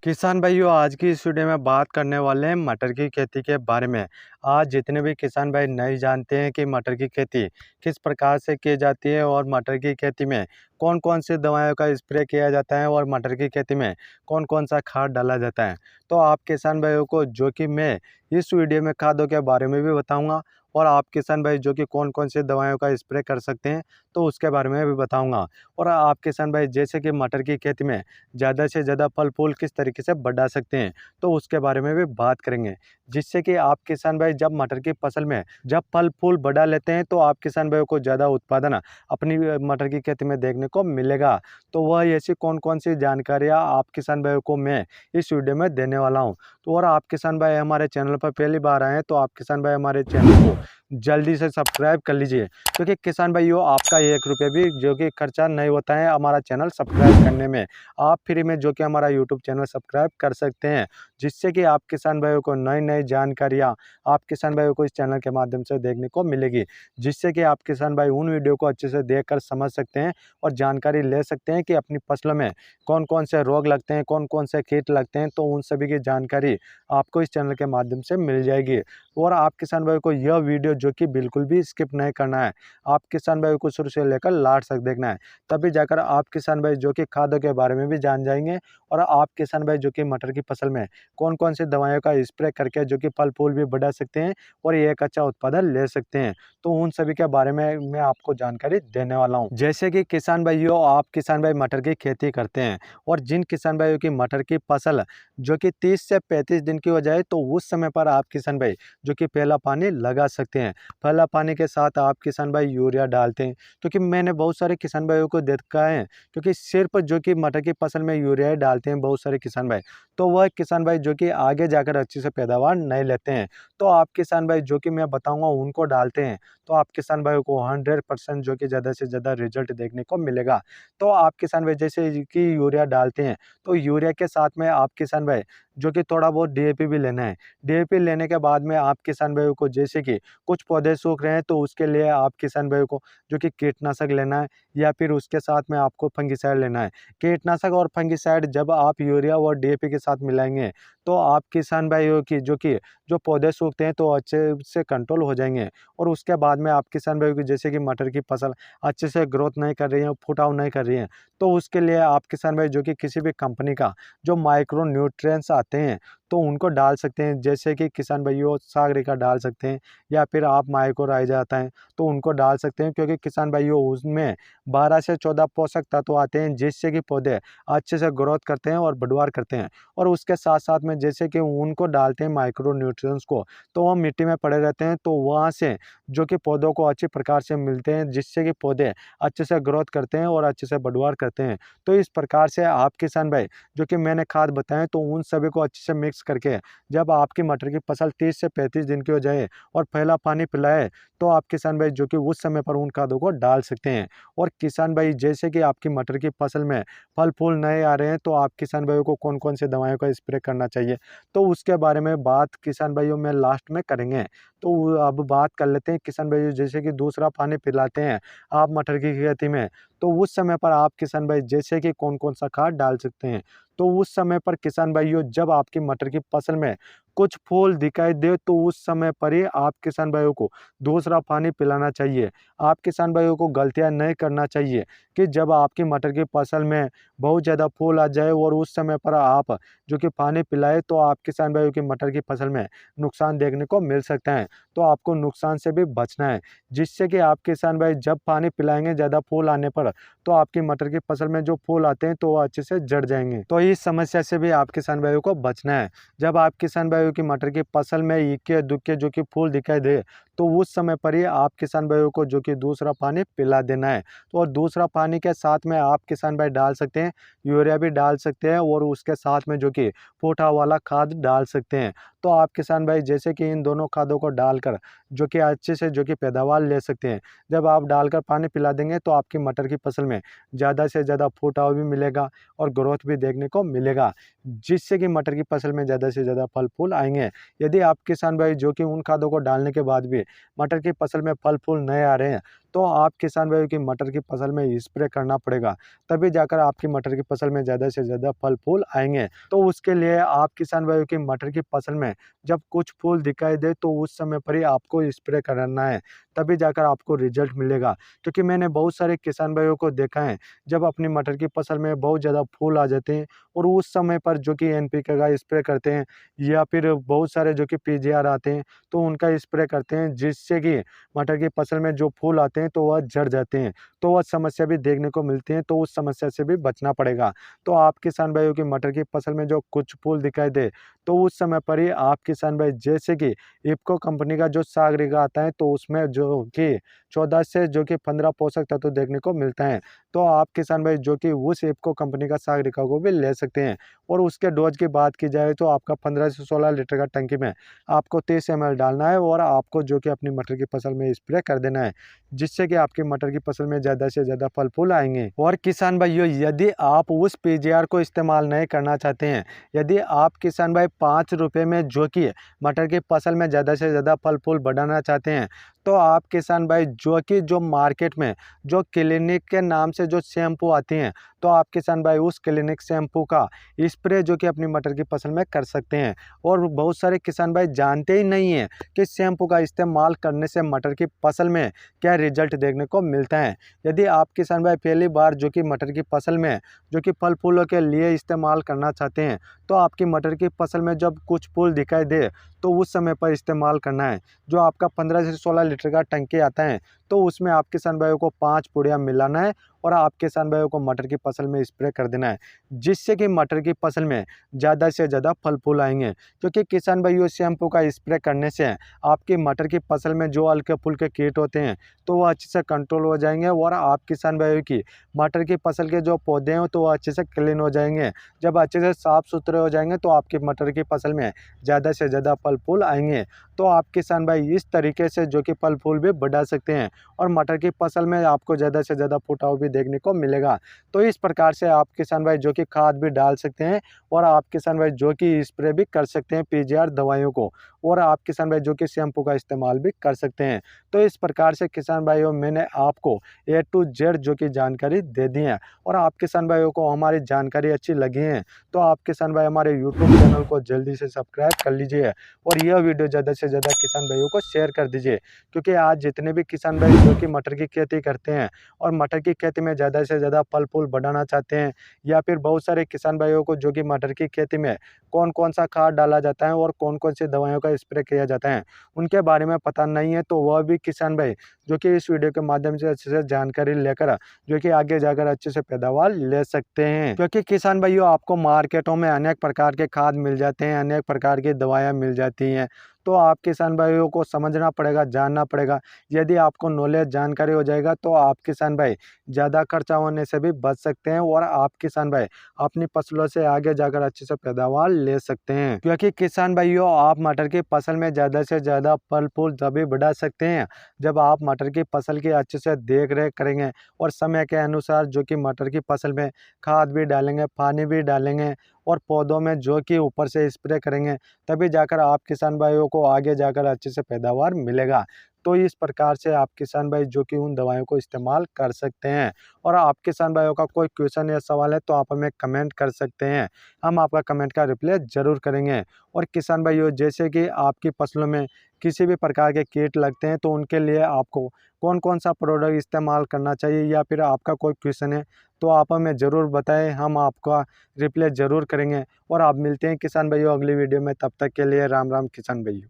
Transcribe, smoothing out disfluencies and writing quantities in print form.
किसान भाइयों, आज की इस वीडियो में बात करने वाले हैं मटर की खेती के बारे में। आज जितने भी किसान भाई नहीं जानते हैं कि मटर की खेती किस प्रकार से की जाती है और मटर की खेती में कौन-कौन सी दवाइयों का स्प्रे किया जाता है और मटर की खेती में कौन-कौन सा खाद डाला जाता है। तो आप किसान भाइयों को जो कि मैं इस वीडियो में खादों के बारे में भी बताऊँगा और आप किसान भाई जो कि कौन-कौन सी दवाइयों का स्प्रे कर सकते हैं, तो उसके बारे में भी बताऊँगा। और आप किसान भाई जैसे कि मटर की खेती में ज़्यादा से ज़्यादा फल-फूल किस तरीके से बढ़ा सकते हैं, तो उसके बारे में भी बात करेंगे। जिससे कि आप किसान भाई जब मटर की फसल में जब फल-फूल बढ़ा लेते हैं, तो आप किसान भाइयों को ज़्यादा उत्पादन अपनी मटर की खेती में देखने को मिलेगा। तो वह ऐसी कौन-कौन सी जानकारियाँ आप किसान भाइयों को मैं इस वीडियो में देने वाला हूँ। तो और आप किसान भाई हमारे चैनल पर पहली बार आए हैं, तो आप किसान भाई हमारे चैनल को जल्दी से सब्सक्राइब कर लीजिए। क्योंकि किसान भाइयों आपका ₹1 भी जो कि खर्चा नहीं होता है हमारा चैनल सब्सक्राइब करने में। आप फ्री में जो कि हमारा यूट्यूब चैनल सब्सक्राइब कर सकते हैं, जिससे कि आप किसान भाइयों को नई-नई जानकारियाँ आप किसान भाइयों को इस चैनल के माध्यम से देखने को मिलेगी। जिससे कि आप किसान भाई उन वीडियो को अच्छे से देखकर समझ सकते हैं और जानकारी ले सकते हैं कि अपनी फसलों में कौन-कौन से रोग लगते हैं, कौन-कौन से कीट लगते हैं, तो उन सभी की जानकारी आपको इस चैनल के माध्यम से मिल जाएगी। और आप किसान भाइयों को यह वीडियो जो कि बिल्कुल भी स्किप नहीं करना है। आप किसान भाइयों को शुरू से लेकर लास्ट तक देखना है। तभी जाकर आप किसान भाई जो कि खादों के बारे में भी जान जाएँगे और आप किसान भाई जो कि मटर की फसल में कौन-कौन सी दवाइयों का स्प्रे करके जो कि फल-फूल भी बढ़ा सकते हैं और ये एक अच्छा उत्पादन ले सकते हैं। तो उन सभी के बारे में मैं आपको जानकारी देने वाला हूँ। जैसे कि किसान भाइयों, आप किसान भाई मटर की खेती करते हैं और जिन किसान भाइयों की मटर की फसल जो कि 30 से 35 दिन की हो जाए, तो उस समय पर आप किसान भाई जो कि पहला पानी लगा सकते हैं। पहला पानी के साथ आप किसान भाई यूरिया डालते हैं, क्योंकि मैंने बहुत सारे किसान भाइयों को देखा है, क्योंकि सिर्फ जो कि मटर की फसल में यूरिया ही डालते हैं बहुत सारे किसान भाई, तो वह किसान भाई जो कि आगे जाकर अच्छी से पैदावार नहीं लेते हैं। तो आप किसान भाई जो कि मैं बताऊंगा उनको डालते हैं, तो आप किसान भाइयों को 100% जो कि ज़्यादा से ज़्यादा रिजल्ट देखने को मिलेगा। तो आप किसान भाई जैसे कि यूरिया डालते हैं, तो यूरिया के साथ में आप किसान भाई जो कि थोड़ा बहुत डीएपी भी लेना है। डीएपी लेने के बाद में आप किसान भाइयों को जैसे कि कुछ पौधे सूख रहे हैं, तो उसके लिए आप किसान भाइयों को जो कि कीटनाशक लेना है या फिर उसके साथ में आपको फंगिसाइड लेना है। कीटनाशक और फंगिसाइड जब आप यूरिया और डीएपी के साथ मिलाएँगे, तो आप किसान भाइयों की जो पौधे सूखते हैं, तो अच्छे से कंट्रोल हो जाएँगे। और उसके बाद में आप किसान भाइयों की जैसे कि मटर की फसल अच्छे से ग्रोथ नहीं कर रही है, फुटाव नहीं कर रही है, तो उसके लिए आप किसान भाई जो कि किसी भी कंपनी का जो माइक्रो न्यूट्रिएंट्स आते हैं, तो उनको डाल सकते हैं। जैसे कि किसान भाइयों सागरिका डाल सकते हैं या फिर आप माइक्रोराइज़ा आता है, तो उनको डाल सकते हैं, क्योंकि किसान भाइयों उसमें 12 से 14 पोषक तत्व आते हैं, जिससे कि पौधे अच्छे से ग्रोथ करते हैं और बढ़वार करते हैं। और उसके साथ-साथ में जैसे कि उनको डालते हैं माइक्रो न्यूट्रिएंट्स को, तो वो मिट्टी में पड़े रहते हैं, तो वहाँ से जो कि पौधों को अच्छी प्रकार से मिलते हैं, जिससे कि पौधे अच्छे से ग्रोथ करते हैं और अच्छे से बढ़वार करते हैं। तो इस प्रकार से आप किसान भाई जो कि मैंने खाद बताएँ, तो उन सभी को अच्छे से मिक्स करके जब आपकी मटर की फसल 30 से 35 दिन की हो जाए और पहला पानी पिलाए, तो आप किसान भाई जो कि उस समय पर उन खादों को डाल सकते हैं। और किसान भाई जैसे कि आपकी मटर की फसल में फल-फूल नए आ रहे हैं, तो आप किसान भाइयों को कौन-कौन से दवाइयों का स्प्रे करना चाहिए, तो उसके बारे में बात किसान भाइयों में लास्ट में करेंगे। तो अब बात कर लेते हैं किसान भाइयों जैसे कि दूसरा पानी पिलाते हैं आप मटर की खेती में, तो उस समय पर आप किसान भाई जैसे कि कौन-कौन सा खाद डाल सकते हैं। तो उस समय पर किसान भाइयों जब आपकी मटर की फसल में कुछ फूल दिखाई दे, तो उस समय पर ही आप किसान भाइयों को दूसरा पानी पिलाना चाहिए। आप किसान भाइयों को गलतियाँ नहीं करना चाहिए कि जब आपकी मटर की फसल में बहुत ज़्यादा फूल आ जाए और उस समय पर आप जो कि पानी पिलाएँ, तो आप किसान भाइयों की मटर की फसल में नुकसान देखने को मिल सकता है। तो आपको नुकसान से भी बचना है, जिससे कि आप किसान भाई जब पानी पिलाएँगे ज़्यादा फूल आने पर, तो आपकी मटर की फसल में जो फूल आते हैं, तो वो अच्छे से झड़ जाएँगे। तो इस समस्या से भी आप किसान भाइयों को बचना है। जब आप किसान भाइयों की मटर की फसल में इक्के-दुक्के जो कि फूल दिखाई दे, तो उस समय पर ही आप किसान भाइयों को जो कि दूसरा पानी पिला देना है। तो और दूसरा पानी के साथ में आप किसान भाई डाल सकते हैं, यूरिया भी डाल सकते हैं और उसके साथ में जो कि पोटा वाला खाद डाल सकते हैं। तो आप किसान भाई जैसे कि इन दोनों खादों को डालकर जो कि अच्छे से जो कि पैदावार ले सकते हैं। जब आप डालकर पानी पिला देंगे, तो आपकी मटर की फसल में ज़्यादा से ज़्यादा फुटाव भी मिलेगा और ग्रोथ भी देखने को मिलेगा, जिससे कि मटर की फसल में ज़्यादा से ज़्यादा फल-फूल आएँगे। यदि आप किसान भाई जो कि उन खादों को डालने के बाद भी मटर की फसल में फल-फूल नहीं आ रहे हैं, तो आप किसान भाइयों की मटर की फसल में स्प्रे करना पड़ेगा, तभी जाकर आपकी मटर की फसल में ज़्यादा से ज़्यादा फल-फूल आएँगे। तो उसके लिए आप किसान भाइयों की मटर की फसल में जब कुछ फूल दिखाई दे तो उस समय पर ही आपको स्प्रे करना है, तभी जाकर आपको रिज़ल्ट मिलेगा। क्योंकि मैंने बहुत सारे किसान भाइयों को देखा है, जब अपनी मटर की फसल में बहुत ज़्यादा फूल आ जाते हैं और उस समय पर जो कि एनपीके का स्प्रे करते हैं या फिर बहुत सारे जो कि पीजीआर आते हैं, तो उनका स्प्रे करते हैं, जिससे कि मटर की फसल में जो फूल आते हैं तो वह झड़ जाते हैं। तो वह समस्या भी देखने को मिलती है, तो उस समस्या से भी बचना पड़ेगा। तो आप किसान भाइयों की मटर की फसल में जो कुछ फूल दिखाई दे, तो उस समय पर ही आप किसान भाई जैसे कि इफ़को कंपनी का जो सागरिका आता है, तो उसमें जो कि 14 से जो कि 15 पोषक तत्व देखने को मिलता है। तो आप किसान भाई जो कि उस इफ़को कंपनी का सागरिका को भी ले सकते हैं। और उसके डोज़ की बात की जाए तो आपका 15 से 16 लीटर का टंकी में आपको 30 एमएल डालना है और आपको जो कि अपनी मटर की फसल में स्प्रे कर देना है, जिससे कि आपकी मटर की फसल में ज़्यादा से ज़्यादा फल-फूल आएँगे। और किसान भाइयों, यदि आप उस पीजीआर को इस्तेमाल नहीं करना चाहते हैं, यदि आप किसान भाई ₹5 में जो कि मटर की फसल में ज़्यादा से ज़्यादा फल-फूल बढ़ाना चाहते हैं, तो आप किसान भाई जो कि जो मार्केट में जो क्लिनिक के नाम से जो शैम्पू आती हैं, तो आप किसान भाई उस क्लिनिक शैम्पू का स्प्रे जो कि अपनी मटर की फसल में कर सकते हैं। और बहुत सारे किसान भाई जानते ही नहीं हैं कि शैम्पू का इस्तेमाल करने से मटर की फसल में क्या रिजल्ट देखने को मिलता है। यदि आप किसान भाई पहली बार जो कि मटर की फसल में जो कि फल-फूलों के लिए इस्तेमाल करना चाहते हैं, तो आपकी मटर की फसल में जब कुछ फूल दिखाई दे, तो उस समय पर इस्तेमाल करना है। जो आपका 15 से 16 लीटर का टंकी आता है, तो उसमें आप किसान भाइयों को 5 पुड़िया मिलाना है और आप किसान भाइयों को मटर की फसल में स्प्रे कर देना है, जिससे कि मटर की फसल में ज़्यादा से ज़्यादा फल-फूल आएँगे। क्योंकि किसान भाइयों, शैम्पू का स्प्रे करने से आपकी मटर की फसल में जो हल्के-फुल्के कीट होते हैं, तो वो अच्छे से कंट्रोल हो जाएँगे और आप किसान भाइयों की मटर की फसल के जो पौधे हैं, तो वो अच्छे से क्लीन हो जाएँगे। जब अच्छे से साफ-सुथरे हो जाएँगे, तो आपकी मटर की फसल में ज़्यादा से ज़्यादा फल-फूल आएँगे। तो आप किसान भाई इस तरीके से जो कि फल-फूल भी बढ़ा सकते हैं और मटर की फसल में आपको ज़्यादा से ज़्यादा फुटाव भी देखने को मिलेगा। तो इस प्रकार से आप किसान भाई जो कि खाद भी डाल सकते हैं और आप किसान भाई जो कि स्प्रे भी कर सकते हैं पीजीआर दवाइयों को, और आप किसान भाई जो कि शैम्पू का इस्तेमाल भी कर सकते हैं। तो इस प्रकार से किसान भाइयों, मैंने आपको ए टू जेड जो कि जानकारी दे दी है, और आप किसान भाइयों को हमारी जानकारी अच्छी लगी है, तो आप किसान भाई हमारे यूट्यूब चैनल को जल्दी से सब्सक्राइब कर लीजिए और यह वीडियो ज़्यादा से ज़्यादा किसान भाइयों को शेयर कर दीजिए। क्योंकि आज जितने भी किसान भाई जो कि मटर की खेती करते हैं और मटर की खेती में ज़्यादा से ज़्यादा फल-फूल बढ़ाना चाहते हैं, या फिर बहुत सारे किसान भाइयों को जो कि मटर की खेती में कौन-कौन सा खाद डाला जाता है और कौन-कौन सी दवाइयों का स्प्रे किया जाता है, उनके बारे में पता नहीं है, तो वह भी किसान भाई जो कि इस वीडियो के माध्यम से अच्छे से जानकारी लेकर जो कि आगे जाकर अच्छे से पैदावार ले सकते हैं। क्योंकि किसान भाइयों, आपको मार्केटों में अनेक प्रकार के खाद मिल जाते हैं, अनेक प्रकार की दवाइयाँ मिल जाती हैं, तो आप किसान भाइयों को समझना पड़ेगा, जानना पड़ेगा। यदि आपको नॉलेज, जानकारी हो जाएगा, तो आप किसान भाई ज़्यादा खर्चा होने से भी बच सकते हैं और आप किसान भाई अपनी फसलों से आगे जाकर अच्छे से पैदावार ले सकते हैं। क्योंकि किसान भाइयों, आप मटर की फसल में ज़्यादा से ज़्यादा फल-फूल तभी बढ़ा सकते हैं, जब आप मटर की फसल की अच्छे से देख-रेख करेंगे और समय के अनुसार जो कि मटर की फसल में खाद भी डालेंगे, पानी भी डालेंगे और पौधों में जो कि ऊपर से स्प्रे करेंगे, तभी जाकर आप किसान भाइयों को आगे जाकर अच्छे से पैदावार मिलेगा। तो इस प्रकार से आप किसान भाई जो कि उन दवाइयों को इस्तेमाल कर सकते हैं। और आप किसान भाइयों का कोई क्वेश्चन या सवाल है, तो आप हमें कमेंट कर सकते हैं। हम आपका कमेंट का रिप्लाई ज़रूर करेंगे। और किसान भाइयों, जैसे कि आपकी फसलों में किसी भी प्रकार के कीट लगते हैं, तो उनके लिए आपको कौन-कौन सा प्रोडक्ट इस्तेमाल करना चाहिए, या फिर आपका कोई क्वेश्चन है, तो आप हमें ज़रूर बताएँ, हम आपका रिप्लाई ज़रूर करेंगे। और आप मिलते हैं किसान भाइयों अगली वीडियो में, तब तक के लिए राम राम किसान भाइयों।